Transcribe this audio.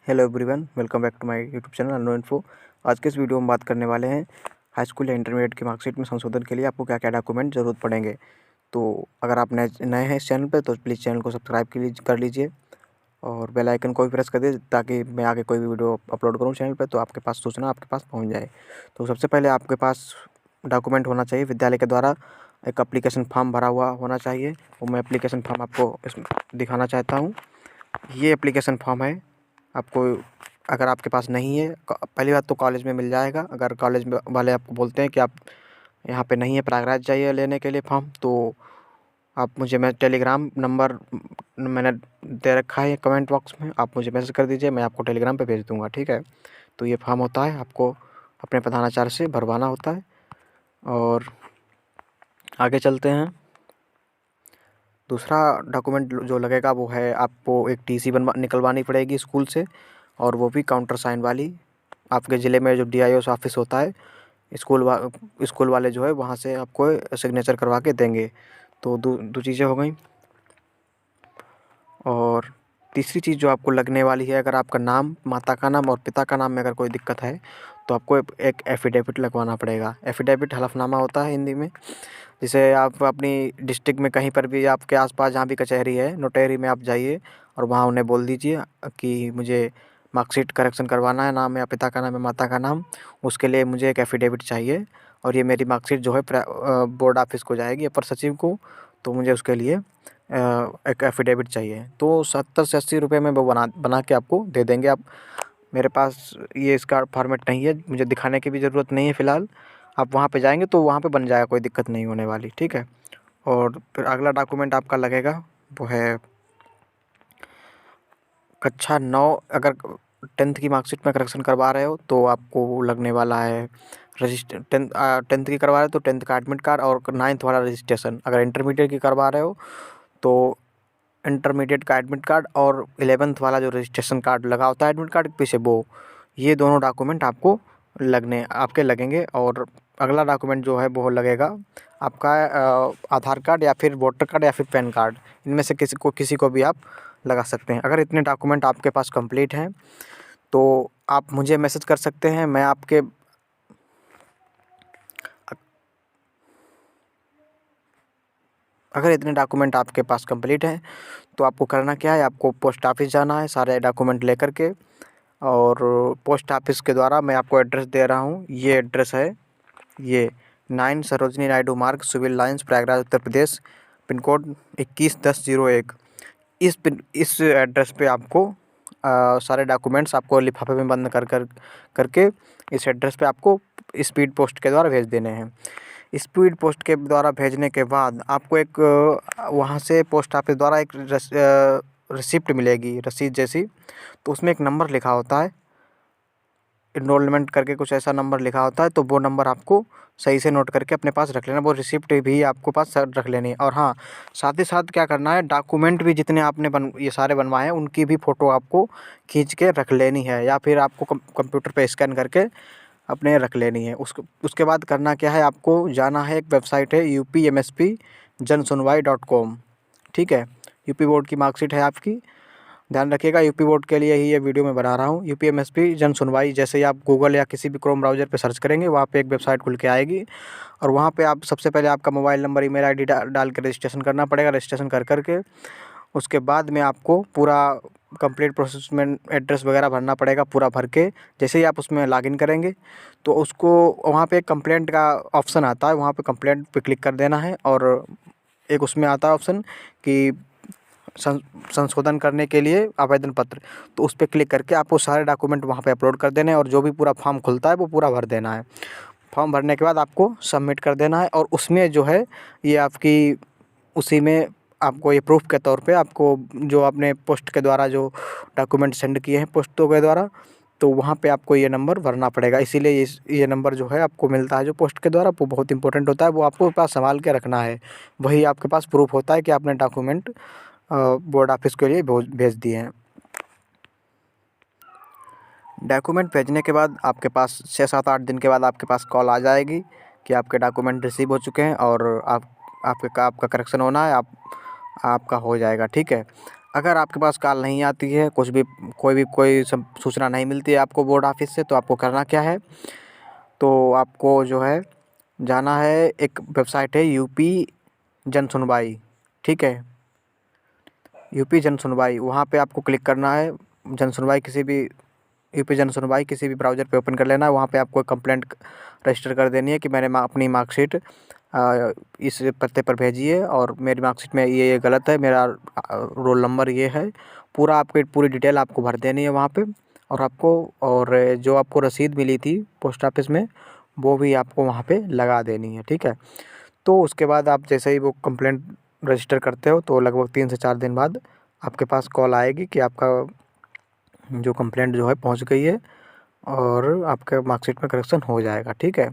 Hello everyone, welcome back to my YouTube channel unknown info. आज के इस video में बात करने वाले हैं हाई स्कूल या इंटरमीडिएट की मार्कशीट में संशोधन के लिए आपको क्या क्या डॉक्यूमेंट ज़रूरत पड़ेंगे। तो अगर आप नए हैं इस चैनल पे तो प्लीज़ चैनल को सब्सक्राइब कर लीजिए और बेल आइकन को भी प्रेस कर दीजिए ताकि मैं आगे कोई भी वीडियो अपलोड करूँ चैनल पर तो आपके पास सूचना आपके पास पहुँच जाए। तो सबसे पहले आपके पास डॉक्यूमेंट होना चाहिए विद्यालय के द्वारा एक एप्लीकेशन फॉर्म भरा हुआ होना चाहिए। वो मैं एप्लीकेशन फॉर्म आपको इसमें दिखाना चाहता हूँ। ये एप्लीकेशन फॉर्म है। आपको अगर आपके पास नहीं है, पहली बात तो कॉलेज में मिल जाएगा। अगर कॉलेज में वाले आपको बोलते हैं कि आप यहाँ पे नहीं है, प्रयागराज जाइए लेने के लिए फॉर्म, तो आप मुझे मैं टेलीग्राम नंबर मैंने दे रखा है कमेंट बॉक्स में, आप मुझे मैसेज कर दीजिए, मैं आपको टेलीग्राम पे भेज दूँगा, ठीक है। तो ये फॉर्म होता है, आपको अपने प्रधानाचार्य से भरवाना होता है। और आगे चलते हैं। दूसरा डॉक्यूमेंट जो लगेगा वो है आपको एक टीसी निकलवानी पड़ेगी स्कूल से, और वो भी काउंटर साइन वाली। आपके ज़िले में जो डीआईओ ऑफिस होता है, स्कूल वाले जो है वहाँ से आपको सिग्नेचर करवा के देंगे। तो दो चीज़ें हो गई। और तीसरी चीज़ जो आपको लगने वाली है, अगर आपका नाम, माता का नाम और पिता का नाम में अगर कोई दिक्कत है तो आपको एक एफ़िडेविट लगवाना पड़ेगा। एफ़िडेविट हलफनामा होता है हिंदी में, जिसे आप अपनी डिस्ट्रिक्ट में कहीं पर भी आपके आसपास जहाँ भी कचहरी है, नोटेरी में आप जाइए और वहाँ उन्हें बोल दीजिए कि मुझे मार्कशीट करेक्शन करवाना है, नाम या पिता का नाम या माता का नाम, उसके लिए मुझे एक एफ़िडेविट चाहिए। और ये मेरी मार्कशीट जो है बोर्ड ऑफिस को जाएगी, अपर सचिव को, तो मुझे उसके लिए एक एफ़िडेविट चाहिए। तो 70 से 80 रुपये में वो बना के आपको दे देंगे। आप मेरे पास ये इसका फॉर्मेट नहीं है, मुझे दिखाने की भी ज़रूरत नहीं है फ़िलहाल। आप वहाँ पे जाएंगे तो वहाँ पे बन जाएगा, कोई दिक्कत नहीं होने वाली, ठीक है। और फिर अगला डॉक्यूमेंट आपका लगेगा वो है कक्षा 9। अगर 10th की मार्कशीट में करेक्शन करवा रहे हो तो आपको लगने वाला है रजिस्टर। 10th की करवा रहे हो तो 10th का एडमिट कार्ड और 9th वाला रजिस्ट्रेशन। अगर इंटरमीडिएट की करवा रहे हो तो इंटरमीडिएट का एडमिट कार्ड और 11th वाला जो रजिस्ट्रेशन कार्ड लगा होता है एडमिट कार्ड के पीछे, वो ये दोनों डॉक्यूमेंट आपको आपके लगेंगे। और अगला डॉक्यूमेंट जो है वो लगेगा आपका आधार कार्ड या फिर वोटर कार्ड या फिर पैन कार्ड, इनमें से किसी को भी आप लगा सकते हैं। अगर इतने डॉक्यूमेंट आपके पास कंप्लीट हैं तो आप मुझे मैसेज कर सकते हैं। मैं आपके अगर इतने डॉक्यूमेंट आपके पास कंप्लीट हैं तो आपको करना क्या है, आपको पोस्ट ऑफिस जाना है सारे डॉक्यूमेंट लेकर के। और पोस्ट ऑफिस के द्वारा मैं आपको एड्रेस दे रहा हूँ, ये एड्रेस है, ये 9 सरोजनी नायडू मार्ग, civil lines, Prayagraj, Uttar Pradesh, pin code 211001। इस एड्रेस पे आपको सारे डॉक्यूमेंट्स आपको लिफाफे में बंद करके इस एड्रेस पे आपको स्पीड पोस्ट के द्वारा भेज देने हैं। स्पीड पोस्ट के द्वारा भेजने के बाद आपको एक वहाँ से पोस्ट ऑफिस द्वारा एक रिसिप्ट मिलेगी, रसीद जैसी। तो उसमें एक नंबर लिखा होता है, इनरोलमेंट करके कुछ ऐसा नंबर लिखा होता है। तो वो नंबर आपको सही से नोट करके अपने पास रख लेना, वो रिसिप्ट भी आपको पास रख लेनी है। और हाँ, साथ ही साथ क्या करना है, डॉक्यूमेंट भी जितने आपने ये सारे बनवाए हैं उनकी भी फ़ोटो आपको खींच के रख लेनी है, या फिर आपको कंप्यूटर पे स्कैन करके अपने रख लेनी है। उसके बाद करना क्या है, आपको जाना है, एक वेबसाइट है UPMSP जनसुनवाई.com, ठीक है। यूपी बोर्ड की मार्कशीट है आपकी, ध्यान रखिएगा। यूपी बोर्ड के लिए ही ये वीडियो मैं बना रहा हूँ। UPMSP जन सुनवाई, जैसे ही आप गूगल या किसी भी क्रोम ब्राउज़र पे सर्च करेंगे वहाँ पे एक वेबसाइट खुल के आएगी, और वहाँ पे आप सबसे पहले आपका मोबाइल नंबर, ईमेल आईडी डाल के रजिस्ट्रेशन करना पड़ेगा। रजिस्ट्रेशन करके उसके बाद में आपको पूरा कंप्लीट प्रोसेस में एड्रेस वगैरह भरना पड़ेगा, पूरा भर के जैसे ही आप उसमें लॉगिन करेंगे तो उसको वहाँ पे कंप्लेंट का ऑप्शन आता है, वहाँ पे कंप्लेंट पे क्लिक कर देना है। और एक उसमें आता है ऑप्शन कि संशोधन करने के लिए आवेदन पत्र, तो उस पर क्लिक करके आपको सारे डॉक्यूमेंट वहाँ पे अपलोड कर देने हैं, और जो भी पूरा फॉर्म खुलता है वो पूरा भर देना है। फॉर्म भरने के बाद आपको सबमिट कर देना है, और उसमें जो है ये आपकी, उसी में आपको ये प्रूफ के तौर पे आपको जो आपने पोस्ट के द्वारा जो डॉक्यूमेंट सेंड किए हैं पोस्टों के द्वारा, तो वहाँ पे आपको ये नंबर भरना पड़ेगा। इसीलिए ये नंबर जो है आपको मिलता है जो पोस्ट के द्वारा, वो बहुत इंपॉर्टेंट होता है, वो आपको पास संभाल के रखना है। वही आपके पास प्रूफ होता है कि आपने डॉक्यूमेंट बोर्ड ऑफिस के लिए भेज दिए हैं। डॉक्यूमेंट भेजने के बाद आपके पास 6-7-8 दिन के बाद आपके पास कॉल आ जाएगी कि आपके डॉक्यूमेंट रिसीव हो चुके हैं और आपका करेक्शन होना है, आपका हो जाएगा, ठीक है। अगर आपके पास कॉल नहीं आती है, कुछ भी कोई सूचना नहीं मिलती है आपको बोर्ड ऑफिस से, तो आपको करना क्या है, तो आपको जो है जाना है, एक वेबसाइट है यूपी जन सुनवाई, ठीक है, यूपी जन सुनवाई, वहाँ पे आपको क्लिक करना है। जन सुनवाई किसी भी यूपी जन सुनवाई किसी भी ब्राउज़र पे ओपन कर लेना है। वहाँ पे आपको कंप्लेंट रजिस्टर कर देनी है कि मैंने अपनी मार्कशीट इस पते पर भेजी है और मेरी मार्कशीट में ये गलत है, मेरा रोल नंबर ये है। पूरा आपकी पूरी डिटेल आपको भर देनी है वहाँ पे, और जो आपको रसीद मिली थी पोस्ट ऑफिस में, वो भी आपको वहाँ पे लगा देनी है, ठीक है। तो उसके बाद आप जैसे ही वो कंप्लेंट रजिस्टर करते हो, तो लगभग 3 से 4 दिन बाद आपके पास कॉल आएगी कि आपका जो कंप्लेंट जो है पहुंच गई है और आपके मार्कशीट में करेक्शन हो जाएगा, ठीक है।